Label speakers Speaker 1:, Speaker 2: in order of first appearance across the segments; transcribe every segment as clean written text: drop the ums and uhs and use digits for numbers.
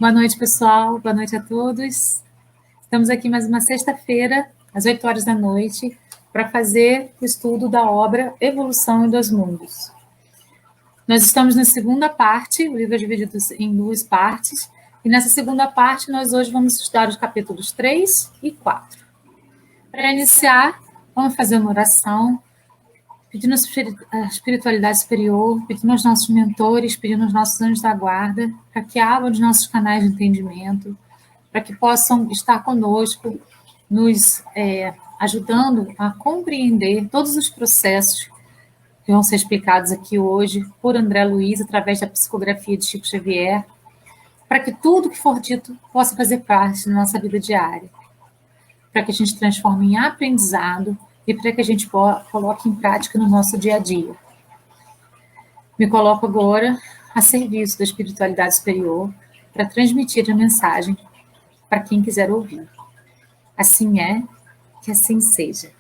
Speaker 1: Boa noite, pessoal. Boa noite a todos. Estamos aqui mais uma sexta-feira, às 8 horas da noite, para fazer o estudo da obra Evolução dos Mundos. Nós estamos na segunda parte, o livro é dividido em duas partes, e nessa segunda parte nós hoje vamos estudar os capítulos 3 e 4. Para iniciar, vamos fazer uma oração, pedindo a espiritualidade superior, pedindo aos nossos mentores, pedindo aos nossos anjos da guarda, para que abram os nossos canais de entendimento, para que possam estar conosco, nos ajudando a compreender todos os processos que vão ser explicados aqui hoje por André Luiz, através da psicografia de Chico Xavier, para que tudo que for dito possa fazer parte da nossa vida diária, para que a gente transforme em aprendizado e para que a gente coloque em prática no nosso dia a dia. Me coloco agora a serviço da espiritualidade superior para transmitir a mensagem para quem quiser ouvir. Assim é, que assim seja.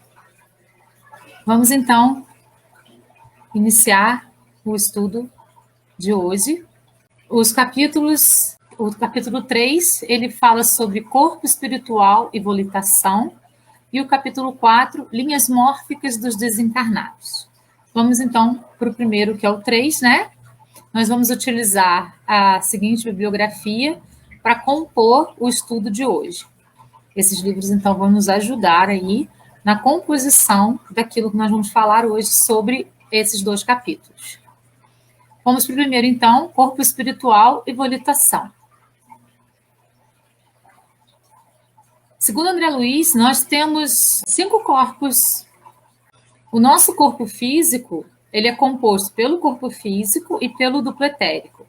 Speaker 1: Vamos então iniciar o estudo de hoje. O capítulo 3, ele fala sobre corpo espiritual e volitação, e o capítulo 4, linhas mórficas dos desencarnados. Vamos então para o primeiro, que é o 3, né? Nós vamos utilizar a seguinte bibliografia para compor o estudo de hoje. Esses livros, então, vão nos ajudar aí na composição daquilo que nós vamos falar hoje sobre esses dois capítulos. Vamos para o primeiro, então, corpo espiritual e volitação. Segundo André Luiz, nós temos 5 corpos. O nosso corpo físico, ele é composto pelo corpo físico e pelo duplo etérico.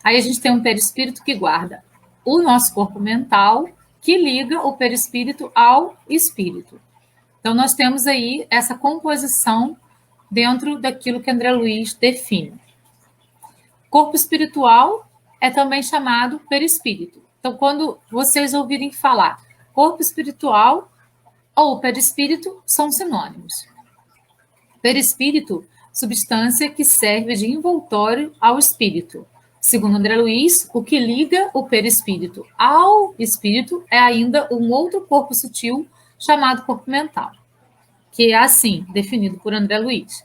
Speaker 1: Aí a gente tem um perispírito que guarda o nosso corpo mental, que liga o perispírito ao espírito. Então, nós temos aí essa composição dentro daquilo que André Luiz define. Corpo espiritual é também chamado perispírito. Então, quando vocês ouvirem falar corpo espiritual ou perispírito, são sinônimos. Perispírito, substância que serve de envoltório ao espírito. Segundo André Luiz, o que liga o perispírito ao espírito é ainda um outro corpo sutil chamado corpo mental, que é assim, definido por André Luiz.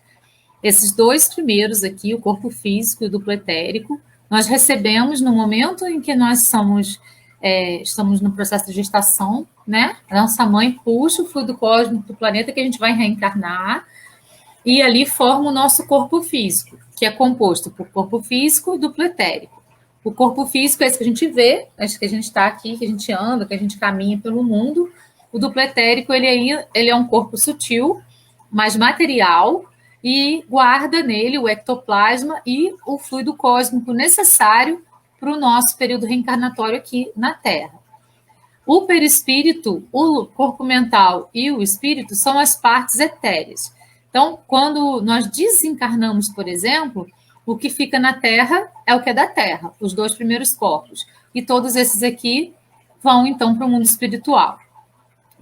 Speaker 1: Esses dois primeiros aqui, o corpo físico e o duplo etérico, nós recebemos no momento em que nós estamos no processo de gestação, né? A nossa mãe puxa o fluido cósmico do planeta que a gente vai reencarnar, e ali forma o nosso corpo físico, que é composto por corpo físico e duplo etérico. O corpo físico é esse que a gente vê, esse que a gente está aqui, que a gente anda, que a gente caminha pelo mundo. O duplo etérico, ele é um corpo sutil, mais material, e guarda nele o ectoplasma e o fluido cósmico necessário para o nosso período reencarnatório aqui na Terra. O perispírito, o corpo mental e o espírito são as partes etéreas. Então, quando nós desencarnamos, por exemplo, o que fica na Terra é o que é da Terra, os 2 primeiros corpos. E todos esses aqui vão, então, para o mundo espiritual.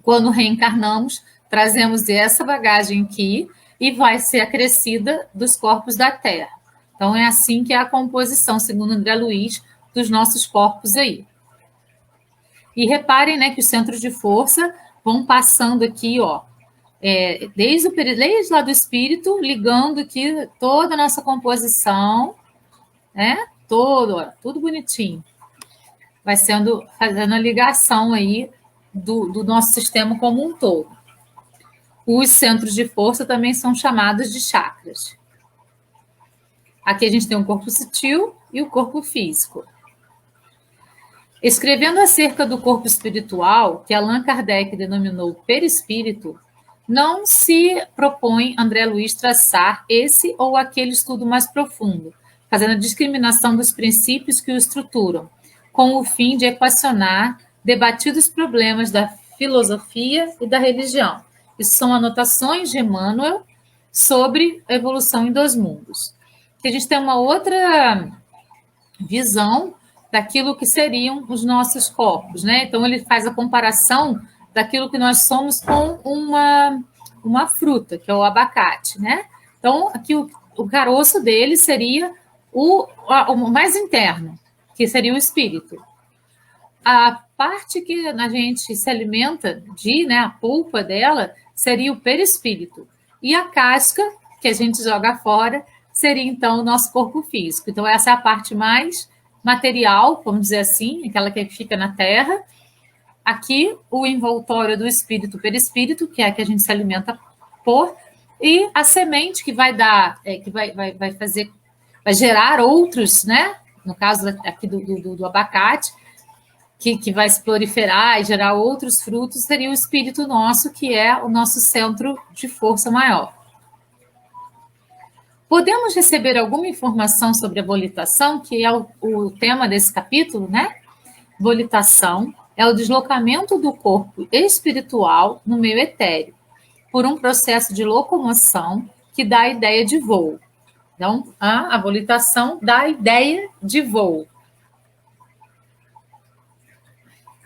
Speaker 1: Quando reencarnamos, trazemos essa bagagem aqui e vai ser acrescida dos corpos da Terra. Então, é assim que é a composição, segundo André Luiz, dos nossos corpos aí. E reparem, né, que os centros de força vão passando aqui, ó, desde lá do espírito, ligando aqui toda a nossa composição, né, tudo bonitinho. Vai fazendo a ligação aí do nosso sistema como um todo. Os centros de força também são chamados de chakras. Aqui a gente tem o corpo sutil e o corpo físico. Escrevendo acerca do corpo espiritual, que Allan Kardec denominou perispírito, não se propõe André Luiz traçar esse ou aquele estudo mais profundo, fazendo a discriminação dos princípios que o estruturam, com o fim de equacionar debatidos problemas da filosofia e da religião. Isso são anotações de Emmanuel sobre a evolução em 2 mundos. A gente tem uma outra visão daquilo que seriam os nossos corpos, né? Então, ele faz a comparação daquilo que nós somos com uma fruta, que é o abacate, né? Então, aqui o caroço dele seria o mais interno, que seria o espírito. a parte que a gente se alimenta né, a polpa dela seria o perispírito. E a casca, que a gente joga fora, seria, então, o nosso corpo físico. Então, essa é a parte mais material, vamos dizer assim, aquela que fica na Terra. Aqui, o envoltório do espírito, perispírito, que é a que a gente se alimenta por, e a semente que vai dar, que vai fazer, vai gerar outros, né? No caso aqui do abacate, que vai se proliferar e gerar outros frutos, seria o espírito nosso, que é o nosso centro de força maior. Podemos receber alguma informação sobre a volitação, que é o tema desse capítulo, né? Volitação é o deslocamento do corpo espiritual no meio etéreo, por um processo de locomoção que dá a ideia de voo. Então, a volitação dá a ideia de voo.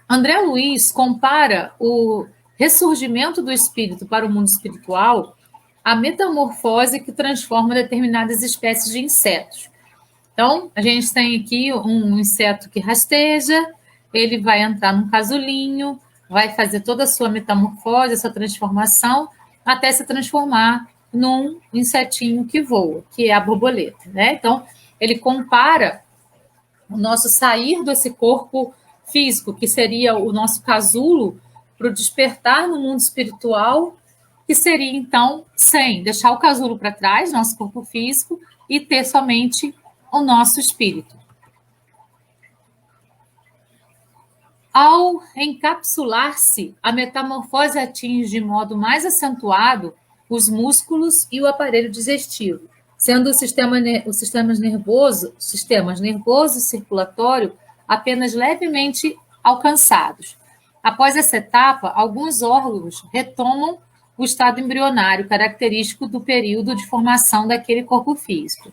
Speaker 1: André Luiz compara o ressurgimento do espírito para o mundo espiritual à metamorfose que transforma determinadas espécies de insetos. Então, a gente tem aqui um inseto que rasteja, ele vai entrar num casulinho, vai fazer toda a sua metamorfose, a sua transformação, até se transformar num insetinho que voa, que é a borboleta, né? Então, ele compara o nosso sair desse corpo físico, que seria o nosso casulo, para o despertar no mundo espiritual, que seria, então, sem deixar o casulo para trás, nosso corpo físico, e ter somente o nosso espírito. Ao encapsular-se, a metamorfose atinge de modo mais acentuado os músculos e o aparelho digestivo, sendo os sistemas nervoso e circulatório apenas levemente alcançados. Após essa etapa, alguns órgãos retomam o estado embrionário, característico do período de formação daquele corpo físico.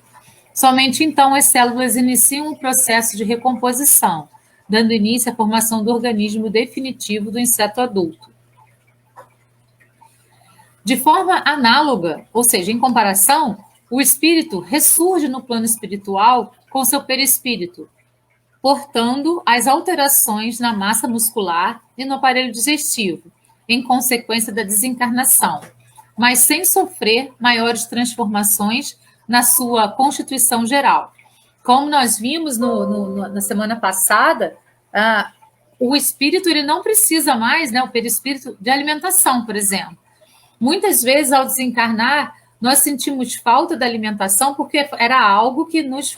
Speaker 1: Somente então as células iniciam o processo de recomposição, dando início à formação do organismo definitivo do inseto adulto. De forma análoga, ou seja, em comparação, o espírito ressurge no plano espiritual com seu perispírito, portando as alterações na massa muscular e no aparelho digestivo, em consequência da desencarnação, mas sem sofrer maiores transformações na sua constituição geral. Como nós vimos na semana passada, o espírito ele não precisa mais, né, o perispírito, de alimentação, por exemplo. Muitas vezes, ao desencarnar, nós sentimos falta da alimentação porque era algo que nos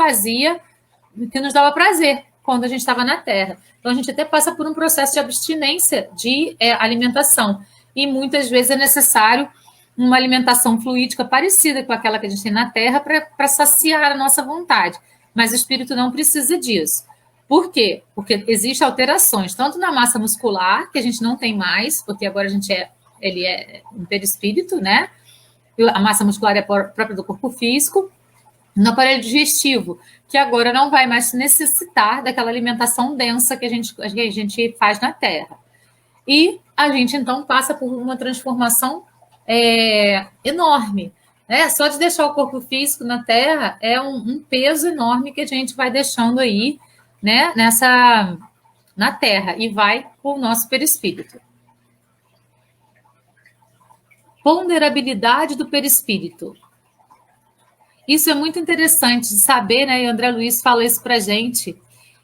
Speaker 1: dava prazer quando a gente estava na Terra. Então, a gente até passa por um processo de abstinência de alimentação. E muitas vezes é necessário uma alimentação fluídica parecida com aquela que a gente tem na Terra para saciar a nossa vontade. Mas o espírito não precisa disso. Por quê? Porque existem alterações, tanto na massa muscular, que a gente não tem mais, porque agora ele é um perispírito, né? A massa muscular é própria do corpo físico, no aparelho digestivo, que agora não vai mais necessitar daquela alimentação densa que a gente faz na Terra. E a gente, então, passa por uma transformação enorme. Né? Só de deixar o corpo físico na Terra é um peso enorme que a gente vai deixando aí, né, na Terra, e vai com o nosso perispírito. Ponderabilidade do perispírito. Isso é muito interessante de saber, né? E o André Luiz fala isso para a gente.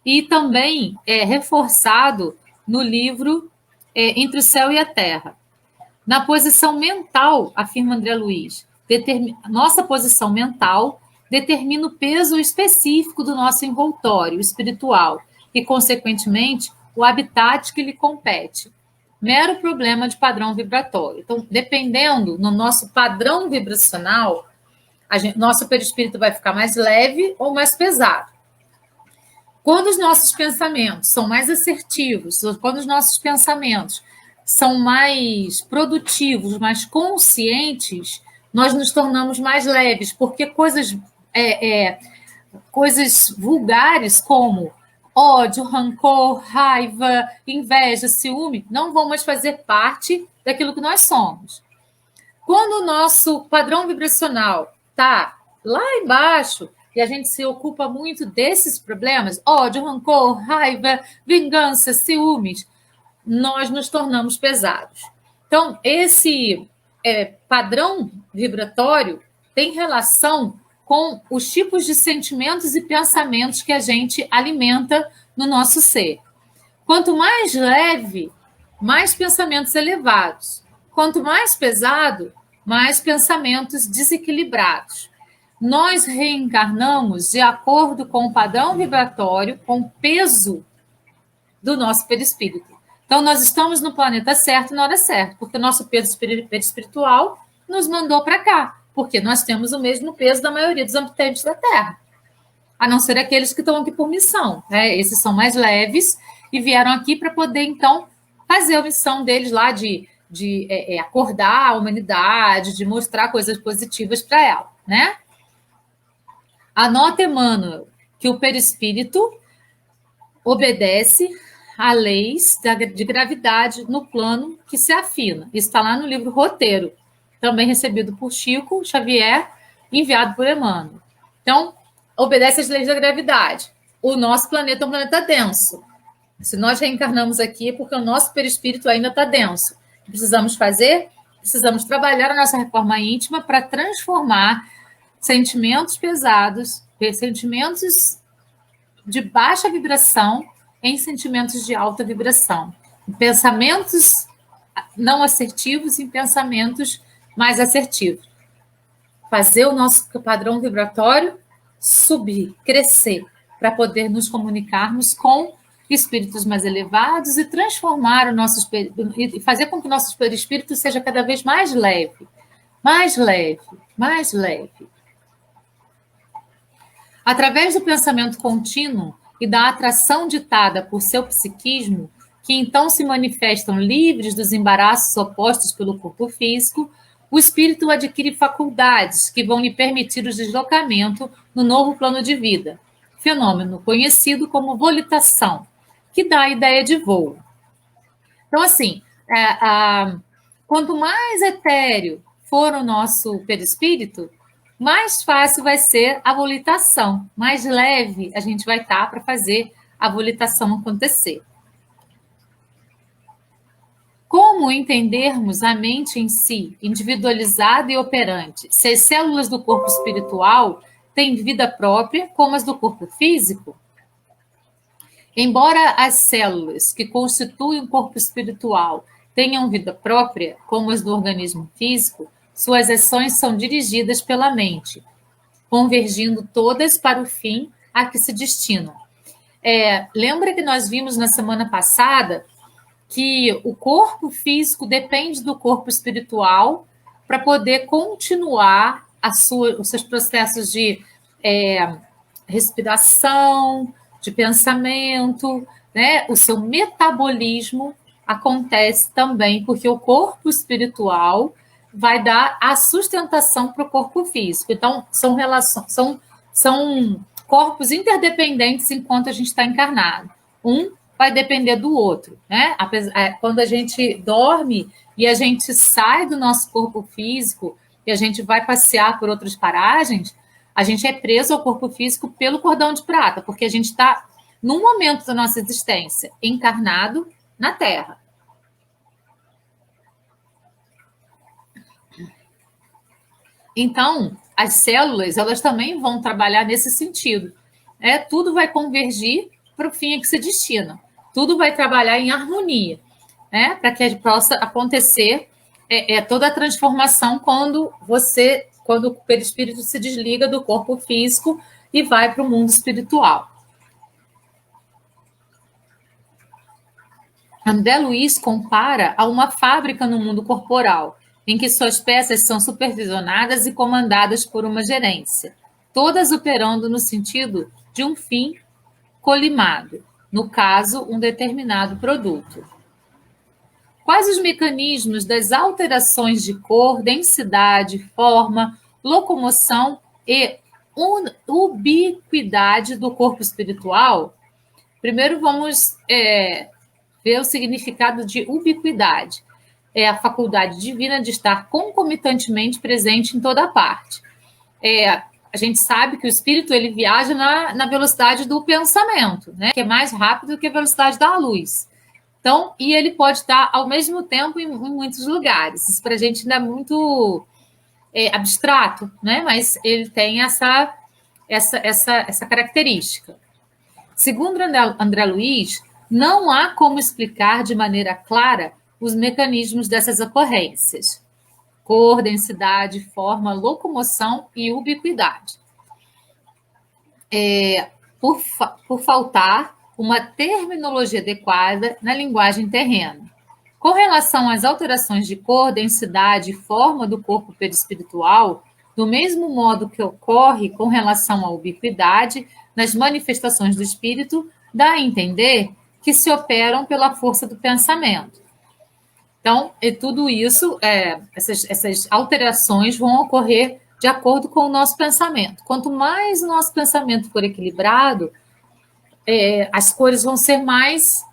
Speaker 1: E também é reforçado no livro Entre o Céu e a Terra. Na posição mental, afirma André Luiz, nossa posição mental determina o peso específico do nosso envoltório espiritual e, consequentemente, o habitat que lhe compete. Mero problema de padrão vibratório. Então, dependendo no nosso padrão vibracional, nosso perispírito vai ficar mais leve ou mais pesado. Quando os nossos pensamentos são mais assertivos, quando os nossos pensamentos são mais produtivos, mais conscientes, nós nos tornamos mais leves, porque coisas vulgares como ódio, rancor, raiva, inveja, ciúme, não vão mais fazer parte daquilo que nós somos. Quando o nosso padrão vibracional está lá embaixo, e a gente se ocupa muito desses problemas, ódio, rancor, raiva, vingança, ciúmes, nós nos tornamos pesados. Então, esse padrão vibratório tem relação com os tipos de sentimentos e pensamentos que a gente alimenta no nosso ser. Quanto mais leve, mais pensamentos elevados. Quanto mais pesado, mais pensamentos desequilibrados. Nós reencarnamos de acordo com o padrão vibratório, com o peso do nosso perispírito. Então, nós estamos no planeta certo na hora certa, porque o nosso peso espiritual nos mandou para cá, porque nós temos o mesmo peso da maioria dos habitantes da Terra, a não ser aqueles que estão aqui por missão, né? Esses são mais leves e vieram aqui para poder, então, fazer a missão deles lá de acordar a humanidade, de mostrar coisas positivas para ela, né? Anota, Emmanuel, que o perispírito obedece a leis de gravidade no plano que se afina. Isso está lá no livro Roteiro, também recebido por Chico Xavier, enviado por Emmanuel. Então, obedece às leis da gravidade. O nosso planeta é um planeta denso. Se nós reencarnamos aqui é porque o nosso perispírito ainda está denso. O que precisamos fazer? Precisamos trabalhar a nossa reforma íntima para transformar sentimentos pesados, sentimentos de baixa vibração em sentimentos de alta vibração. Pensamentos não assertivos em pensamentos mais assertivos. Fazer o nosso padrão vibratório subir, crescer, para poder nos comunicarmos com espíritos mais elevados e transformar o nosso e fazer com que o nosso perispírito seja cada vez mais leve, mais leve, mais leve. Através do pensamento contínuo e da atração ditada por seu psiquismo, que então se manifestam livres dos embaraços opostos pelo corpo físico, o espírito adquire faculdades que vão lhe permitir o deslocamento no novo plano de vida, fenômeno conhecido como volitação, que dá a ideia de voo. Então, assim, quanto mais etéreo for o nosso perispírito, mais fácil vai ser a volitação, mais leve a gente vai estar para fazer a volitação acontecer. Como entendermos a mente em si, individualizada e operante, se as células do corpo espiritual têm vida própria, como as do corpo físico? Embora as células que constituem o corpo espiritual tenham vida própria, como as do organismo físico, suas ações são dirigidas pela mente, convergindo todas para o fim a que se destinam. Lembra que nós vimos na semana passada que o corpo físico depende do corpo espiritual para poder continuar os seus processos de respiração, de pensamento, né? O seu metabolismo acontece também porque o corpo espiritual vai dar a sustentação para o corpo físico. Então, são corpos interdependentes enquanto a gente está encarnado. Um vai depender do outro, né? Quando a gente dorme e a gente sai do nosso corpo físico e a gente vai passear por outras paragens, a gente é preso ao corpo físico pelo cordão de prata, porque a gente está, num momento da nossa existência, encarnado na Terra. Então, as células, elas também vão trabalhar nesse sentido. Tudo vai convergir para o fim a que se destina. Tudo vai trabalhar em harmonia, né? Para que possa acontecer toda a transformação quando o perispírito se desliga do corpo físico e vai para o mundo espiritual. André Luiz compara a uma fábrica no mundo corporal, em que suas peças são supervisionadas e comandadas por uma gerência, todas operando no sentido de um fim colimado, no caso, um determinado produto. Quais os mecanismos das alterações de cor, densidade, forma, locomoção e ubiquidade do corpo espiritual? Primeiro vamos ver o significado de ubiquidade. É a faculdade divina de estar concomitantemente presente em toda parte. a gente sabe que o espírito ele viaja na velocidade do pensamento, né? Que é mais rápido que a velocidade da luz. Então, e ele pode estar ao mesmo tempo em muitos lugares. Isso para a gente ainda é muito abstrato, né? Mas ele tem essa característica. Segundo André Luiz, não há como explicar de maneira clara os mecanismos dessas ocorrências: cor, densidade, forma, locomoção e ubiquidade. Por faltar uma terminologia adequada na linguagem terrena. Com relação às alterações de cor, densidade e forma do corpo perispiritual, do mesmo modo que ocorre com relação à ubiquidade nas manifestações do espírito, dá a entender que se operam pela força do pensamento. Então, tudo isso, essas alterações vão ocorrer de acordo com o nosso pensamento. Quanto mais o nosso pensamento for equilibrado, as cores vão ser mais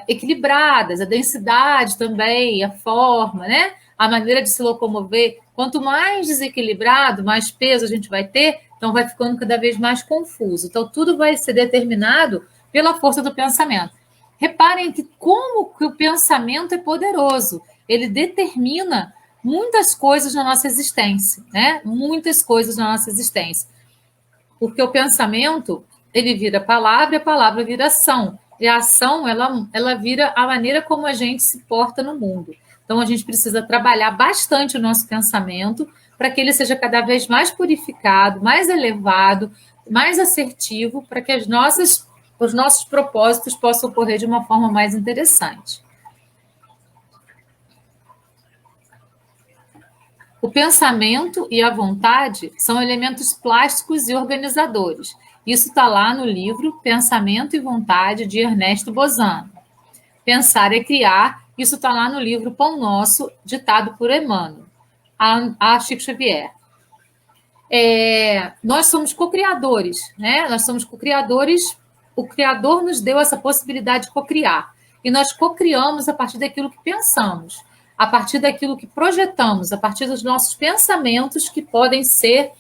Speaker 1: equilibradas, a densidade também, a forma, né? A maneira de se locomover. Quanto mais desequilibrado, mais peso a gente vai ter, então vai ficando cada vez mais confuso. Então, tudo vai ser determinado pela força do pensamento. Reparem que como que o pensamento é poderoso. Ele determina muitas coisas na nossa existência, né? Muitas coisas na nossa existência. Porque o pensamento, ele vira palavra, e a palavra vira ação. E a ação, ela vira a maneira como a gente se porta no mundo. Então, a gente precisa trabalhar bastante o nosso pensamento para que ele seja cada vez mais purificado, mais elevado, mais assertivo, para que os nossos propósitos possam ocorrer de uma forma mais interessante. O pensamento e a vontade são elementos plásticos e organizadores. Isso está lá no livro Pensamento e Vontade, de Ernesto Bozano. Pensar é criar, isso está lá no livro Pão Nosso, ditado por Emmanuel, a Chico Xavier. Nós somos co-criadores, né? Nós somos co-criadores, o Criador nos deu essa possibilidade de co-criar. E nós co-criamos a partir daquilo que pensamos, a partir daquilo que projetamos, a partir dos nossos pensamentos que podem ser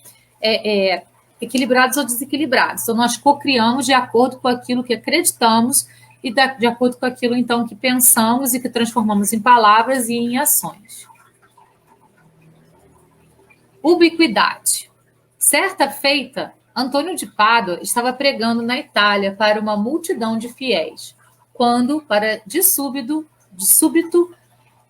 Speaker 1: equilibrados ou desequilibrados. Então, nós co-criamos de acordo com aquilo que acreditamos e de acordo com aquilo, então, que pensamos e que transformamos em palavras e em ações. Ubiquidade. Certa feita, Antônio de Pádua estava pregando na Itália para uma multidão de fiéis, quando, de súbito,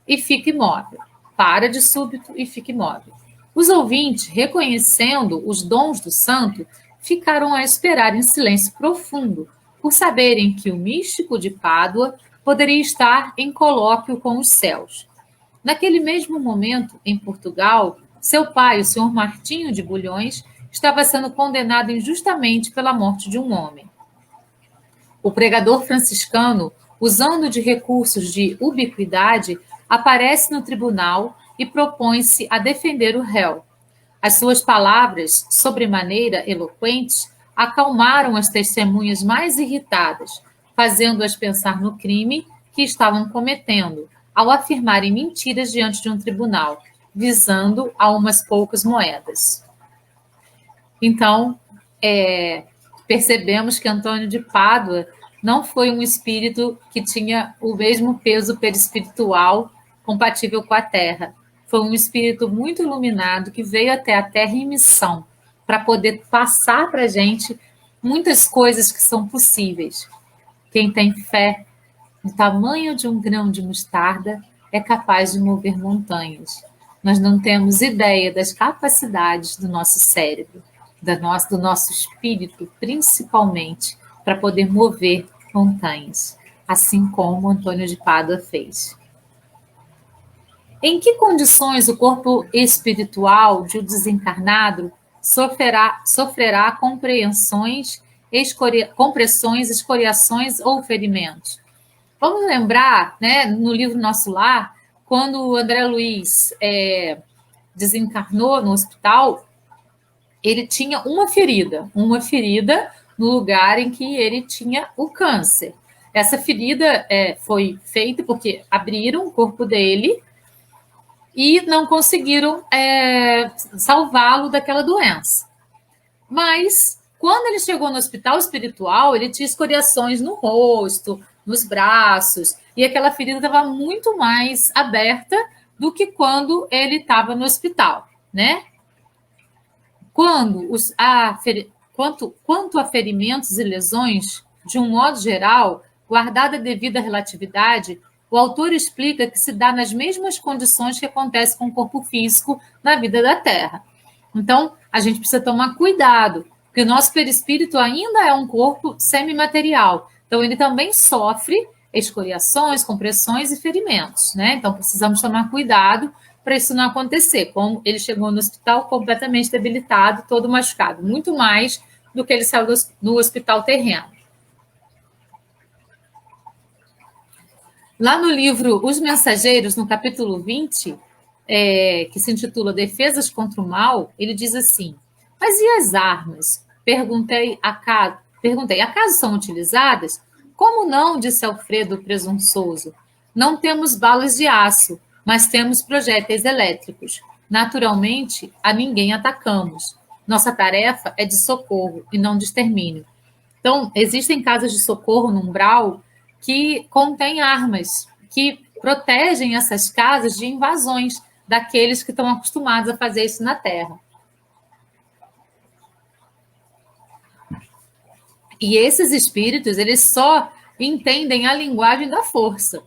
Speaker 1: e fica imóvel. Para de súbito e fica imóvel. Os ouvintes, reconhecendo os dons do santo, ficaram a esperar em silêncio profundo, por saberem que o místico de Pádua poderia estar em colóquio com os céus. Naquele mesmo momento, em Portugal, seu pai, o senhor Martinho de Bulhões, estava sendo condenado injustamente pela morte de um homem. O pregador franciscano, usando de recursos de ubiquidade, aparece no tribunal e propõe-se a defender o réu. As suas palavras, sobremaneira eloquentes, acalmaram as testemunhas mais irritadas, fazendo-as pensar no crime que estavam cometendo, ao afirmarem mentiras diante de um tribunal, visando a umas poucas moedas. Então, percebemos que Antônio de Pádua não foi um espírito que tinha o mesmo peso perispiritual compatível com a Terra. Foi um espírito muito iluminado que veio até a Terra em missão para poder passar para a gente muitas coisas que são possíveis. Quem tem fé no tamanho de um grão de mostarda é capaz de mover montanhas. Nós não temos ideia das capacidades do nosso cérebro, do nosso espírito, principalmente, para poder mover montanhas, assim como Antônio de Pádua fez. Em que condições o corpo espiritual de um desencarnado sofrerá compressões, escoriações ou ferimentos? Vamos lembrar, né, no livro Nosso Lar, quando o André Luiz desencarnou no hospital, ele tinha uma ferida no lugar em que ele tinha o câncer. Essa ferida foi feita porque abriram o corpo dele e não conseguiram salvá-lo daquela doença. Mas, quando ele chegou no hospital espiritual, ele tinha escoriações no rosto, nos braços, e aquela ferida estava muito mais aberta do que quando ele estava no hospital, né? Quanto a ferimentos e lesões, de um modo geral, guardada a devida relatividade, o autor explica que se dá nas mesmas condições que acontece com o corpo físico na vida da Terra. Então, a gente precisa tomar cuidado, porque o nosso perispírito ainda é um corpo semimaterial. Então, ele também sofre escoriações, compressões e ferimentos, né? Então, precisamos tomar cuidado para isso não acontecer. Como ele chegou no hospital completamente debilitado, todo machucado, muito mais do que ele saiu no hospital terreno. Lá no livro Os Mensageiros, no capítulo 20, que se intitula Defesas contra o Mal, ele diz assim: mas e as armas? Perguntei, acaso são utilizadas? Como não, disse Alfredo presunçoso. Não temos balas de aço, mas temos projéteis elétricos. Naturalmente, a ninguém atacamos. Nossa tarefa é de socorro e não de extermínio. Então, existem casas de socorro no umbral que contêm armas, que protegem essas casas de invasões daqueles que estão acostumados a fazer isso na Terra. E esses espíritos, eles só entendem a linguagem da força.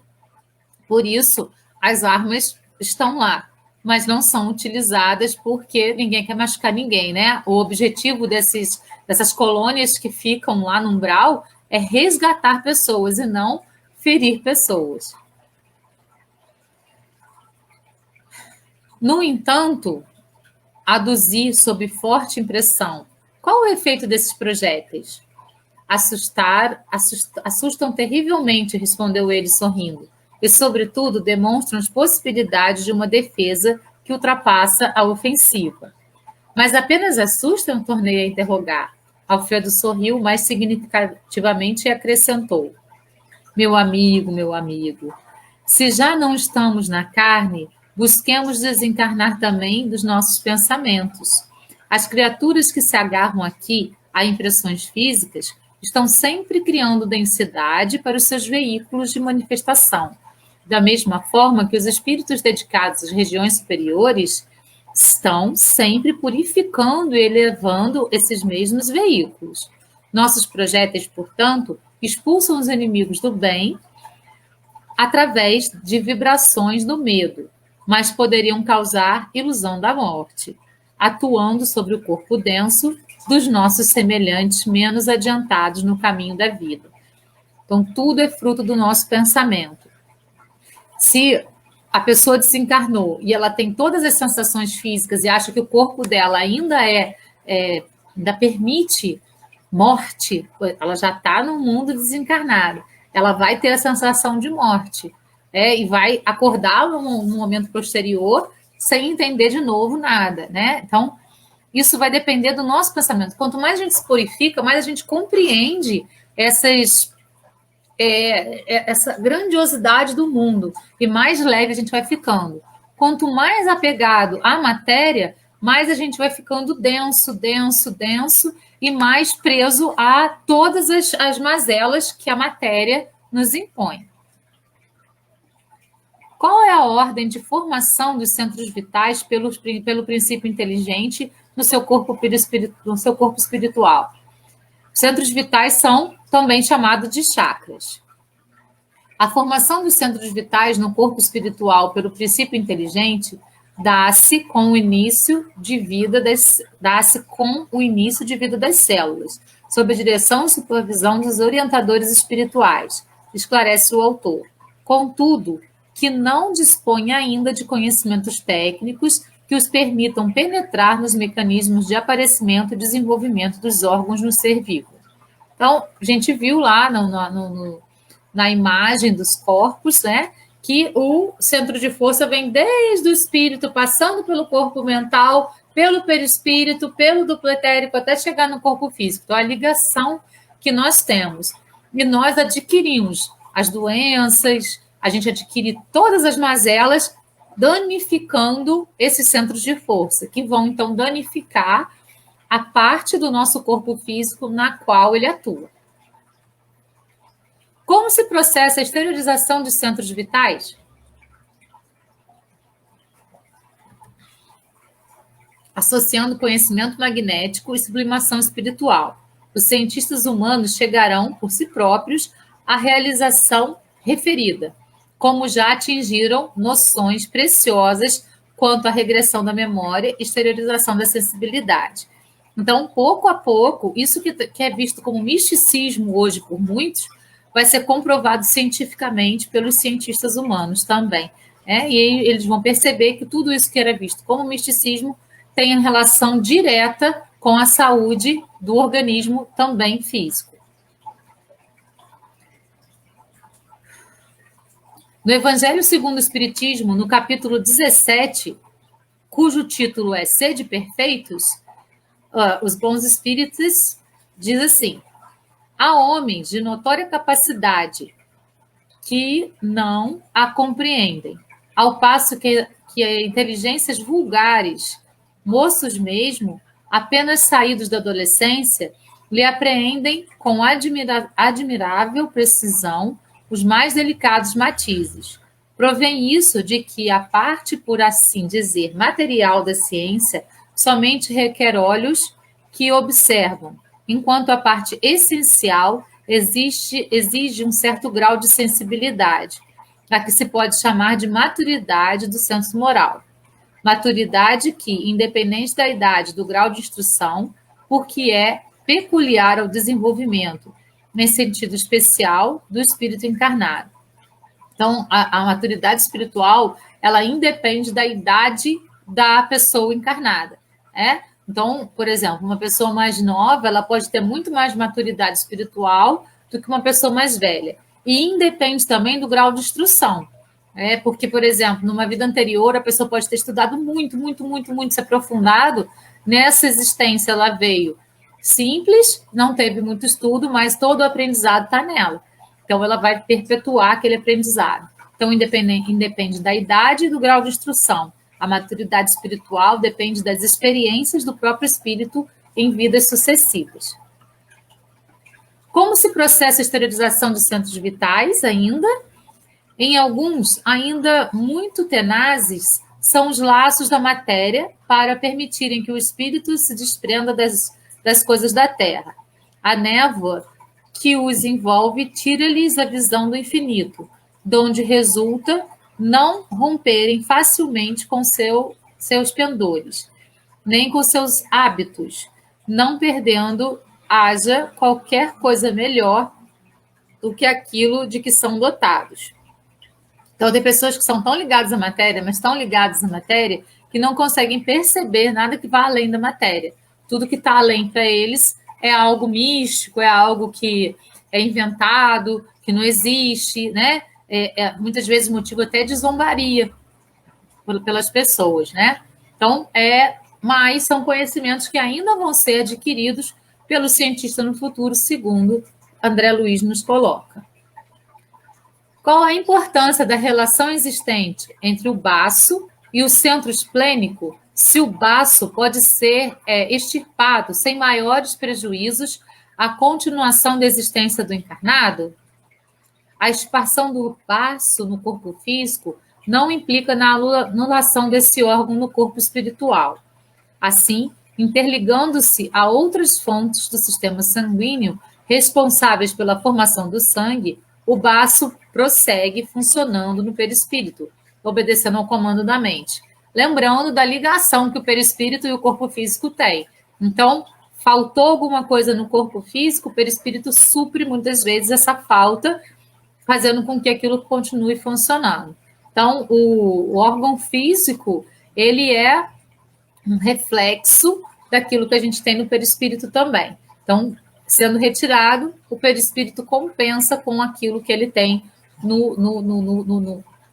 Speaker 1: Por isso, as armas estão lá, mas não são utilizadas porque ninguém quer machucar ninguém, né? O objetivo dessas colônias que ficam lá no umbral é resgatar pessoas e não ferir pessoas. No entanto, aduzir sob forte impressão. Qual o efeito desses projéteis? Assustam terrivelmente, respondeu ele sorrindo, e, sobretudo, demonstram as possibilidades de uma defesa que ultrapassa a ofensiva. Mas apenas assustam? Tornei a interrogar. Alfredo sorriu mais significativamente e acrescentou: meu amigo, se já não estamos na carne, busquemos desencarnar também dos nossos pensamentos. As criaturas que se agarram aqui a impressões físicas estão sempre criando densidade para os seus veículos de manifestação. Da mesma forma que os espíritos dedicados às regiões superiores estão sempre purificando e elevando esses mesmos veículos. Nossos projéteis, portanto, expulsam os inimigos do bem através de vibrações do medo, mas poderiam causar ilusão da morte, atuando sobre o corpo denso dos nossos semelhantes menos adiantados no caminho da vida. Então, tudo é fruto do nosso pensamento. Se a pessoa desencarnou e ela tem todas as sensações físicas e acha que o corpo dela ainda ainda permite morte, ela já está no mundo desencarnado, ela vai ter a sensação de morte, e vai acordar num momento posterior sem entender de novo nada, né? Então, isso vai depender do nosso pensamento. Quanto mais a gente se purifica, mais a gente compreende essa grandiosidade do mundo e mais leve a gente vai ficando. Quanto mais apegado à matéria, mais a gente vai ficando denso e mais preso a todas as mazelas que a matéria nos impõe. Qual é a ordem de formação dos centros vitais pelo princípio inteligente no seu corpo espiritual? Os centros vitais são também chamados de chakras. A formação dos centros vitais no corpo espiritual pelo princípio inteligente dá-se com o início de vida das células, sob a direção e supervisão dos orientadores espirituais, esclarece o autor. Contudo, que não dispõe ainda de conhecimentos técnicos que os permitam penetrar nos mecanismos de aparecimento e desenvolvimento dos órgãos no ser vivo. Então, a gente viu lá na imagem dos corpos, né, que o centro de força vem desde o espírito, passando pelo corpo mental, pelo perispírito, pelo duplo etérico, até chegar no corpo físico. Então, a ligação que nós temos. E nós adquirimos as doenças, a gente adquire todas as mazelas, danificando esses centros de força, que vão, então, danificar a parte do nosso corpo físico na qual ele atua. Como se processa a exteriorização dos centros vitais? Associando conhecimento magnético e sublimação espiritual. Os cientistas humanos chegarão, por si próprios, à realização referida, como já atingiram noções preciosas quanto à regressão da memória e exteriorização da sensibilidade. Então, pouco a pouco, isso que é visto como misticismo hoje por muitos, vai ser comprovado cientificamente pelos cientistas humanos também. E aí eles vão perceber que tudo isso que era visto como misticismo tem relação direta com a saúde do organismo também físico. No Evangelho segundo o Espiritismo, no capítulo 17, cujo título é Sede Perfeitos, os bons espíritos diz assim: há homens de notória capacidade que não a compreendem, ao passo que inteligências vulgares, moços mesmo, apenas saídos da adolescência, lhe apreendem com admirável precisão os mais delicados matizes. Provém isso de que a parte, por assim dizer, material da ciência somente requer olhos que observam, enquanto a parte essencial exige um certo grau de sensibilidade, a que se pode chamar de maturidade do senso moral. Maturidade que, independente da idade, do grau de instrução, porque é peculiar ao desenvolvimento, nesse sentido especial, do espírito encarnado. Então, a maturidade espiritual, ela independe da idade da pessoa encarnada. Então, por exemplo, uma pessoa mais nova, ela pode ter muito mais maturidade espiritual do que uma pessoa mais velha. E independe também do grau de instrução. Porque, por exemplo, numa vida anterior, a pessoa pode ter estudado muito, se aprofundado. Nessa existência, ela veio simples, não teve muito estudo, mas todo o aprendizado está nela. Então, ela vai perpetuar aquele aprendizado. Então, independe da idade e do grau de instrução. A maturidade espiritual depende das experiências do próprio espírito em vidas sucessivas. Como se processa a esterilização dos centros vitais ainda? Em alguns, ainda muito tenazes, são os laços da matéria para permitirem que o espírito se desprenda das coisas da terra. A névoa que os envolve tira-lhes a visão do infinito, de onde resulta não romperem facilmente com seus pendores, nem com seus hábitos, não perdendo haja qualquer coisa melhor do que aquilo de que são dotados. Então, tem pessoas que são tão ligadas à matéria, mas tão ligadas à matéria, que não conseguem perceber nada que vá além da matéria. Tudo que está além para eles é algo místico, é algo que é inventado, que não existe, né? Muitas vezes motivo até de zombaria pelas pessoas, né? Então, mas são conhecimentos que ainda vão ser adquiridos pelo cientista no futuro, segundo André Luiz nos coloca. Qual a importância da relação existente entre o baço e o centro esplênico, se o baço pode ser extirpado sem maiores prejuízos à continuação da existência do encarnado? A expansão do baço no corpo físico não implica na anulação desse órgão no corpo espiritual. Assim, interligando-se a outras fontes do sistema sanguíneo responsáveis pela formação do sangue, o baço prossegue funcionando no perispírito, obedecendo ao comando da mente. Lembrando da ligação que o perispírito e o corpo físico têm. Então, faltou alguma coisa no corpo físico, o perispírito supre muitas vezes essa falta, fazendo com que aquilo continue funcionando. Então, o órgão físico, ele é um reflexo daquilo que a gente tem no perispírito também. Então, sendo retirado, o perispírito compensa com aquilo que ele tem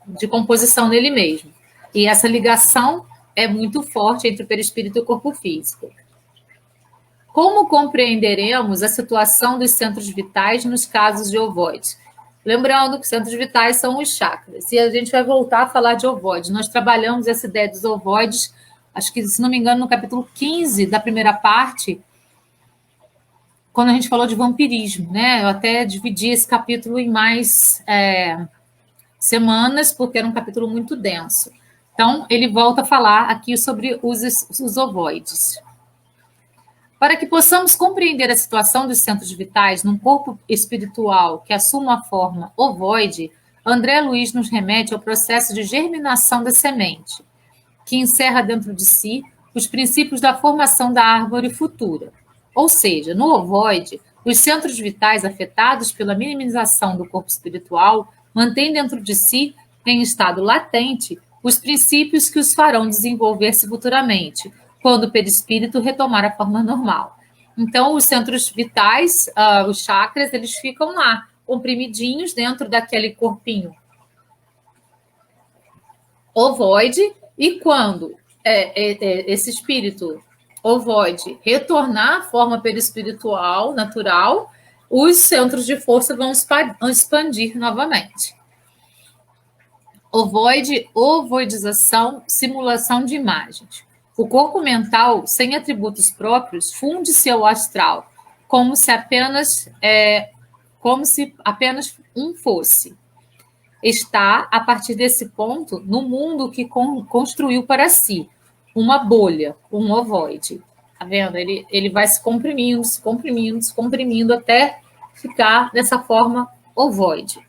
Speaker 1: de composição nele mesmo. E essa ligação é muito forte entre o perispírito e o corpo físico. Como compreenderemos a situação dos centros vitais nos casos de ovoides? Lembrando que centros vitais são os chakras. E a gente vai voltar a falar de ovoides. Nós trabalhamos essa ideia dos ovoides acho que, se não me engano, no capítulo 15 da primeira parte, quando a gente falou de vampirismo, né? Eu até dividi esse capítulo em mais semanas, porque era um capítulo muito denso. Então, ele volta a falar aqui sobre os ovoides. Para que possamos compreender a situação dos centros vitais num corpo espiritual que assuma a forma ovoide, André Luiz nos remete ao processo de germinação da semente, que encerra dentro de si os princípios da formação da árvore futura. Ou seja, no ovoide, os centros vitais afetados pela minimização do corpo espiritual mantêm dentro de si, em estado latente, os princípios que os farão desenvolver-se futuramente, quando o perispírito retomar a forma normal. Então, os centros vitais, os chakras, eles ficam lá, comprimidinhos dentro daquele corpinho ovoide, e quando esse espírito ovoide retornar à forma perispiritual natural, os centros de força vão expandir novamente. Ovoide, ovoidização, simulação de imagens. O corpo mental, sem atributos próprios, funde-se ao astral, como se apenas um fosse. Está, a partir desse ponto, no mundo que construiu para si, uma bolha, um ovoide. Tá vendo? Ele vai se comprimindo, se comprimindo, se comprimindo, até ficar nessa forma ovoide.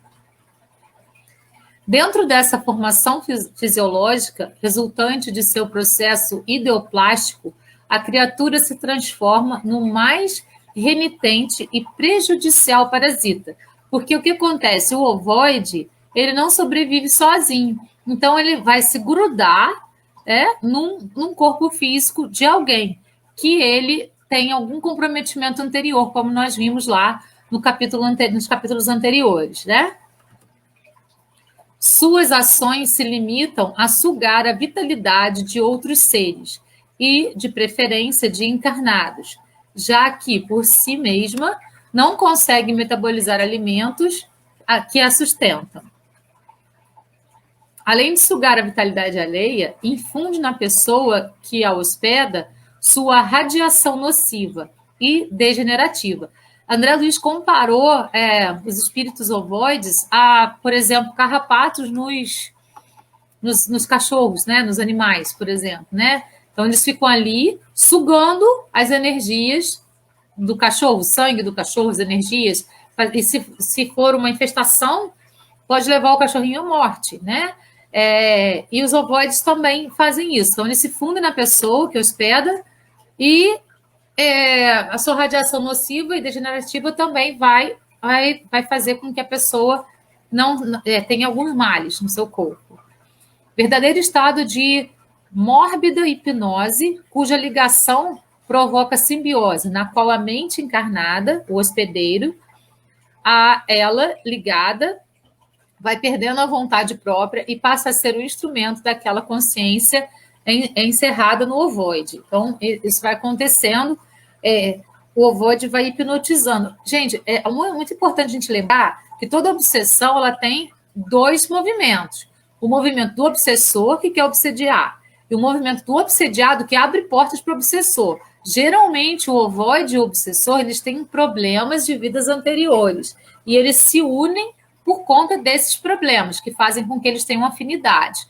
Speaker 1: Dentro dessa formação fisiológica, resultante de seu processo ideoplástico, a criatura se transforma no mais renitente e prejudicial parasita. Porque o que acontece? O ovoide, ele não sobrevive sozinho. Então, ele vai se grudar num corpo físico de alguém que ele tem algum comprometimento anterior, como nós vimos lá nos capítulos anteriores, né? Suas ações se limitam a sugar a vitalidade de outros seres e, de preferência, de encarnados, já que, por si mesma, não consegue metabolizar alimentos que a sustentam. Além de sugar a vitalidade alheia, infunde na pessoa que a hospeda sua radiação nociva e degenerativa. André Luiz comparou os espíritos ovoides a, por exemplo, carrapatos nos cachorros, né? Nos animais, por exemplo, né? Então, eles ficam ali sugando as energias do cachorro, o sangue do cachorro, as energias. E se for uma infestação, pode levar o cachorrinho à morte, né? E os ovoides também fazem isso. Então, eles se fundem na pessoa que hospeda e a sua radiação nociva e degenerativa também vai fazer com que a pessoa não tenha alguns males no seu corpo. Verdadeiro estado de mórbida hipnose, cuja ligação provoca simbiose, na qual a mente encarnada, o hospedeiro, a ela ligada, vai perdendo a vontade própria e passa a ser o instrumento daquela consciência encerrada no ovoide. Então, isso vai acontecendo, o ovoide vai hipnotizando. Gente, é muito importante a gente lembrar que toda obsessão ela tem dois movimentos. O movimento do obsessor, que quer obsediar, e o movimento do obsediado, que abre portas para o obsessor. Geralmente, o ovoide e o obsessor, eles têm problemas de vidas anteriores, e eles se unem por conta desses problemas, que fazem com que eles tenham afinidade.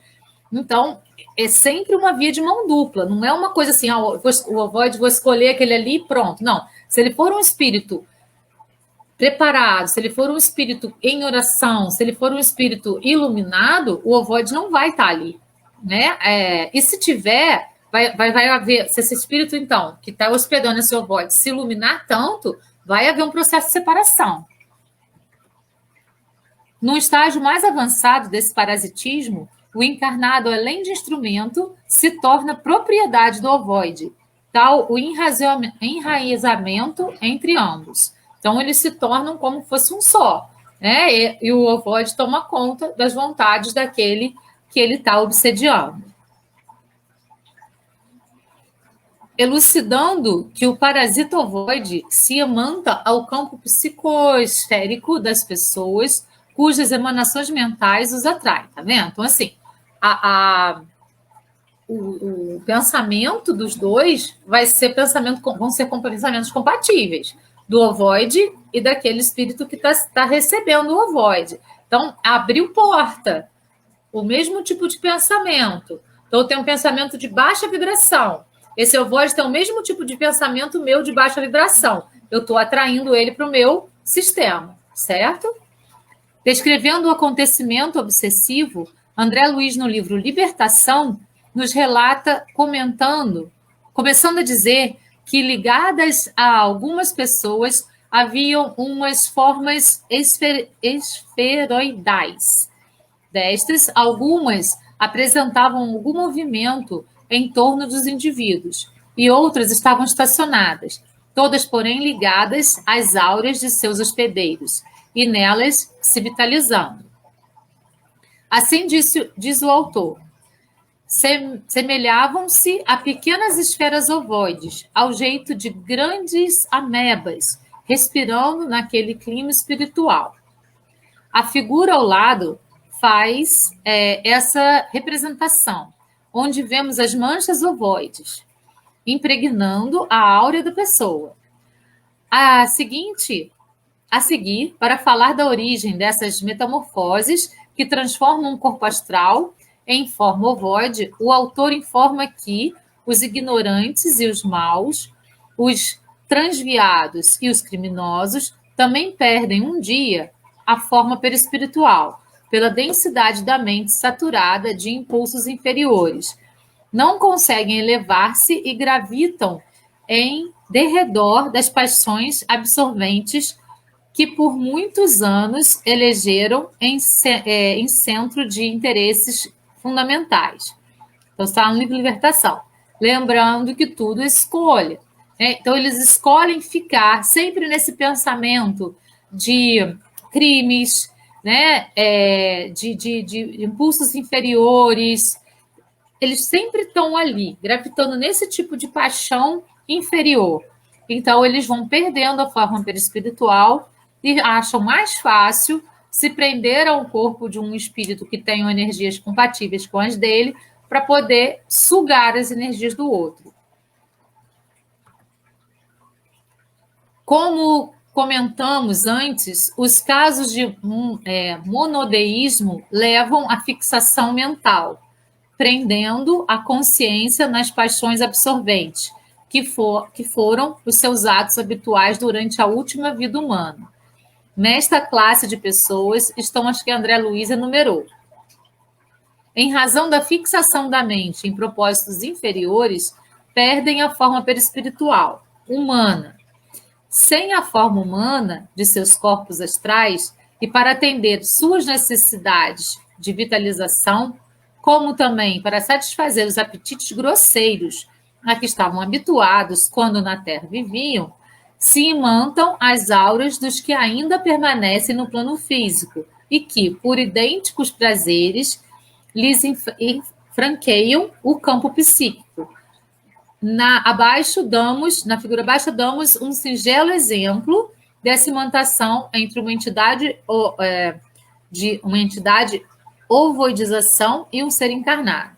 Speaker 1: Então, é sempre uma via de mão dupla, não é uma coisa assim, o ovoide, vou escolher aquele ali e pronto. Não, se ele for um espírito preparado, se ele for um espírito em oração, se ele for um espírito iluminado, o ovoide não vai estar ali, né? E se tiver, vai haver, se esse espírito, então, que está hospedando esse ovoide, se iluminar tanto, vai haver um processo de separação. No estágio mais avançado desse parasitismo, o encarnado, além de instrumento, se torna propriedade do ovoide, tal o enraizamento entre ambos. Então, eles se tornam como se fosse um só, né? E o ovoide toma conta das vontades daquele que ele está obsediando. Elucidando que o parasita ovoide se amanta ao campo psicosférico das pessoas cujas emanações mentais os atraem, tá vendo? Então, assim, o pensamento dos dois vão ser pensamentos compatíveis, do ovoide e daquele espírito que está recebendo o ovoide. Então, abriu porta, o mesmo tipo de pensamento. Então, eu tenho um pensamento de baixa vibração. Esse ovoide tem o mesmo tipo de pensamento meu de baixa vibração. Eu estou atraindo ele para o meu sistema, certo? Descrevendo o acontecimento obsessivo, André Luiz, no livro Libertação, nos relata começando a dizer que ligadas a algumas pessoas haviam umas formas esferoidais. Destas, algumas apresentavam algum movimento em torno dos indivíduos e outras estavam estacionadas, todas, porém, ligadas às áureas de seus hospedeiros e nelas se vitalizando. Assim diz o autor, semelhavam-se a pequenas esferas ovoides, ao jeito de grandes amebas, respirando naquele clima espiritual. A figura ao lado faz essa representação, onde vemos as manchas ovoides, impregnando a áurea da pessoa. A seguir, para falar da origem dessas metamorfoses que transformam um corpo astral em forma ovoide, o autor informa que os ignorantes e os maus, os transviados e os criminosos também perdem um dia a forma perispiritual, pela densidade da mente saturada de impulsos inferiores. Não conseguem elevar-se e gravitam em derredor das paixões absorventes que por muitos anos elegeram em centro de interesses fundamentais. Então, está no livro Libertação. Lembrando que tudo é escolha. Então, eles escolhem ficar sempre nesse pensamento de crimes, né? De impulsos inferiores. Eles sempre estão ali, gravitando nesse tipo de paixão inferior. Então, eles vão perdendo a forma perispiritual e acham mais fácil se prender ao corpo de um espírito que tenha energias compatíveis com as dele, para poder sugar as energias do outro. Como comentamos antes, os casos de monodeísmo levam à fixação mental, prendendo a consciência nas paixões absorventes, que foram os seus atos habituais durante a última vida humana. Nesta classe de pessoas estão as que André Luiz enumerou. Em razão da fixação da mente em propósitos inferiores, perdem a forma perispiritual, humana. Sem a forma humana de seus corpos astrais e para atender suas necessidades de vitalização, como também para satisfazer os apetites grosseiros a que estavam habituados quando na Terra viviam, se imantam as auras dos que ainda permanecem no plano físico e que, por idênticos prazeres, lhes franqueiam o campo psíquico. Na figura abaixo, damos um singelo exemplo dessa imantação entre uma entidade ovoidização e um ser encarnado.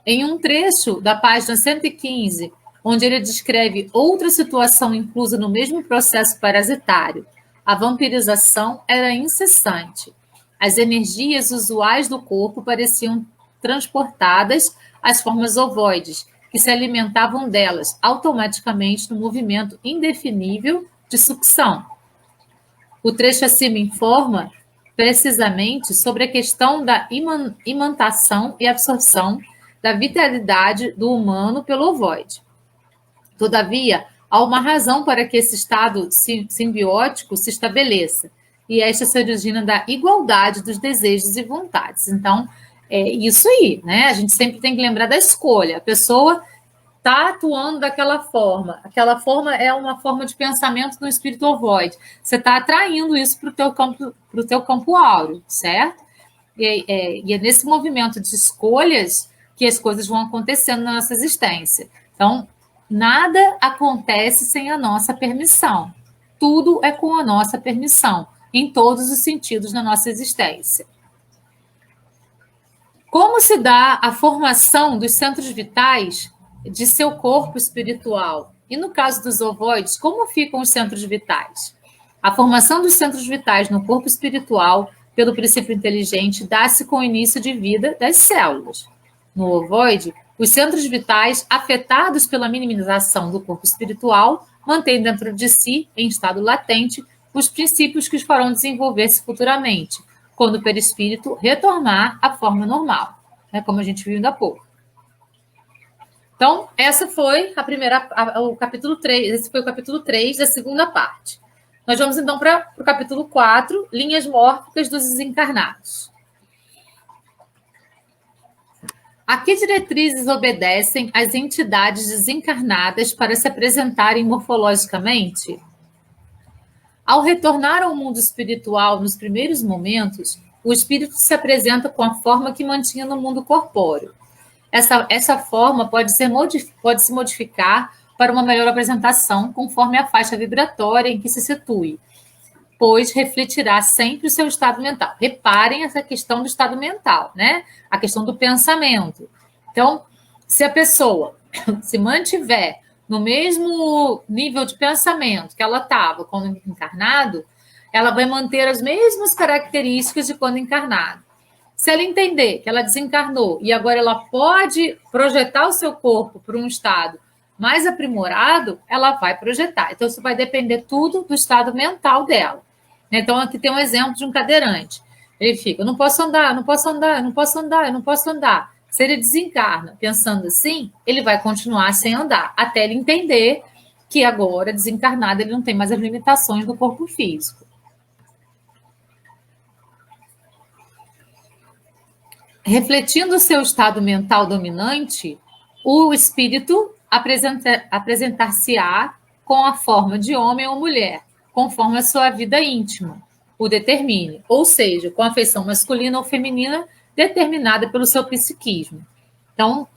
Speaker 1: Em um trecho da página 115, onde ele descreve outra situação inclusa no mesmo processo parasitário, a vampirização era incessante. As energias usuais do corpo pareciam transportadas às formas ovoides, que se alimentavam delas automaticamente no movimento indefinível de sucção. O trecho acima informa precisamente sobre a questão da imantação e absorção da vitalidade do humano pelo ovoide. Todavia, há uma razão para que esse estado simbiótico se estabeleça, e esta se origina da igualdade dos desejos e vontades. Então, é isso aí, né? A gente sempre tem que lembrar da escolha. A pessoa está atuando daquela forma. Aquela forma é uma forma de pensamento no espírito ovoide. Você está atraindo isso para o teu campo áureo, certo? E é nesse movimento de escolhas que as coisas vão acontecendo na nossa existência. Então, nada acontece sem a nossa permissão. Tudo é com a nossa permissão, em todos os sentidos da nossa existência. Como se dá a formação dos centros vitais de seu corpo espiritual? E no caso dos ovoides, como ficam os centros vitais? A formação dos centros vitais no corpo espiritual, pelo princípio inteligente, dá-se com o início de vida das células. No ovoide, os centros vitais, afetados pela minimização do corpo espiritual, mantêm dentro de si, em estado latente, os princípios que os farão desenvolver-se futuramente, quando o perispírito retornar à forma normal, né, como a gente viu ainda há pouco. Então, essa foi o capítulo 3, esse foi o capítulo 3 da segunda parte. Nós vamos, então, para o capítulo 4, linhas mórficas dos desencarnados. A que diretrizes obedecem as entidades desencarnadas para se apresentarem morfologicamente? Ao retornar ao mundo espiritual nos primeiros momentos, o espírito se apresenta com a forma que mantinha no mundo corpóreo. Essa forma pode se modificar para uma melhor apresentação, conforme a faixa vibratória em que se situe, pois refletirá sempre o seu estado mental. Reparem essa questão do estado mental, né? A questão do pensamento. Então, se a pessoa se mantiver no mesmo nível de pensamento que ela estava quando encarnado, ela vai manter as mesmas características de quando encarnado. Se ela entender que ela desencarnou e agora ela pode projetar o seu corpo para um estado mais aprimorado, ela vai projetar. Então, isso vai depender tudo do estado mental dela. Então, aqui tem um exemplo de um cadeirante. Ele fica, eu não posso andar, eu não posso andar, eu não posso andar, eu não posso andar. Se ele desencarna pensando assim, ele vai continuar sem andar, até ele entender que agora, desencarnado, ele não tem mais as limitações do corpo físico. Refletindo o seu estado mental dominante, o espírito apresentar-se-á com a forma de homem ou mulher, conforme a sua vida íntima o determine, ou seja, com a feição masculina ou feminina determinada pelo seu psiquismo. Então,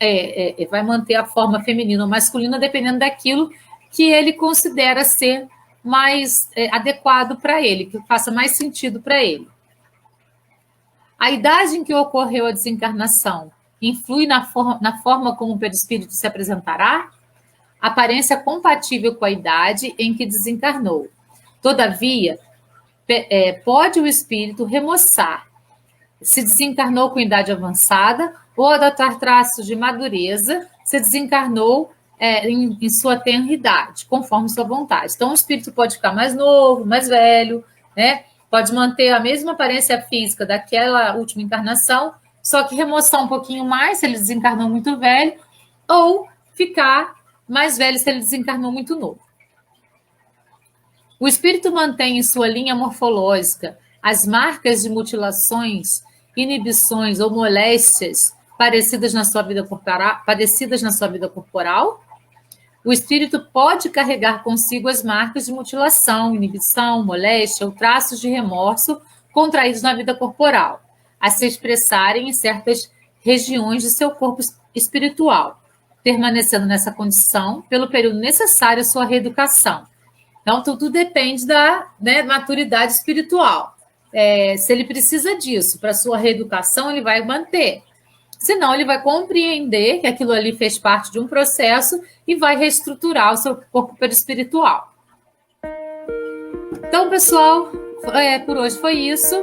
Speaker 1: vai manter a forma feminina ou masculina dependendo daquilo que ele considera ser mais adequado para ele, que faça mais sentido para ele. A idade em que ocorreu a desencarnação influi na forma como o perispírito se apresentará? Aparência compatível com a idade em que desencarnou. Todavia, pode o espírito remoçar, se desencarnou com idade avançada, ou adotar traços de madureza, se desencarnou em sua tenra idade, conforme sua vontade. Então, o espírito pode ficar mais novo, mais velho, né? Pode manter a mesma aparência física daquela última encarnação, só que remoçar um pouquinho mais se ele desencarnou muito velho, ou ficar mais velho se ele desencarnou muito novo. O espírito mantém em sua linha morfológica as marcas de mutilações, inibições ou moléstias padecidas na sua vida corporal? O espírito pode carregar consigo as marcas de mutilação, inibição, moléstia ou traços de remorso contraídos na vida corporal, a se expressarem em certas regiões de seu corpo espiritual, permanecendo nessa condição pelo período necessário à sua reeducação. Então, tudo depende da maturidade espiritual. Se ele precisa disso para sua reeducação, ele vai manter. Senão, ele vai compreender que aquilo ali fez parte de um processo e vai reestruturar o seu corpo perispiritual. Então, pessoal, por hoje foi isso.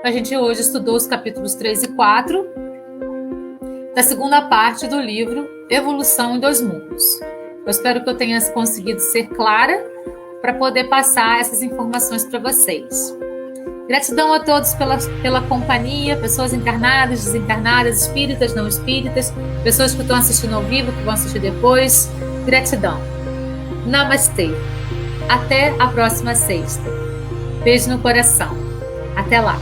Speaker 1: A gente hoje estudou os capítulos 3 e 4 da segunda parte do livro Evolução em Dois Mundos. Eu espero que eu tenha conseguido ser clara para poder passar essas informações para vocês. Gratidão a todos pela companhia, pessoas encarnadas, desencarnadas, espíritas, não espíritas, pessoas que estão assistindo ao vivo, que vão assistir depois. Gratidão. Namastê. Até a próxima sexta. Beijo no coração. Até lá.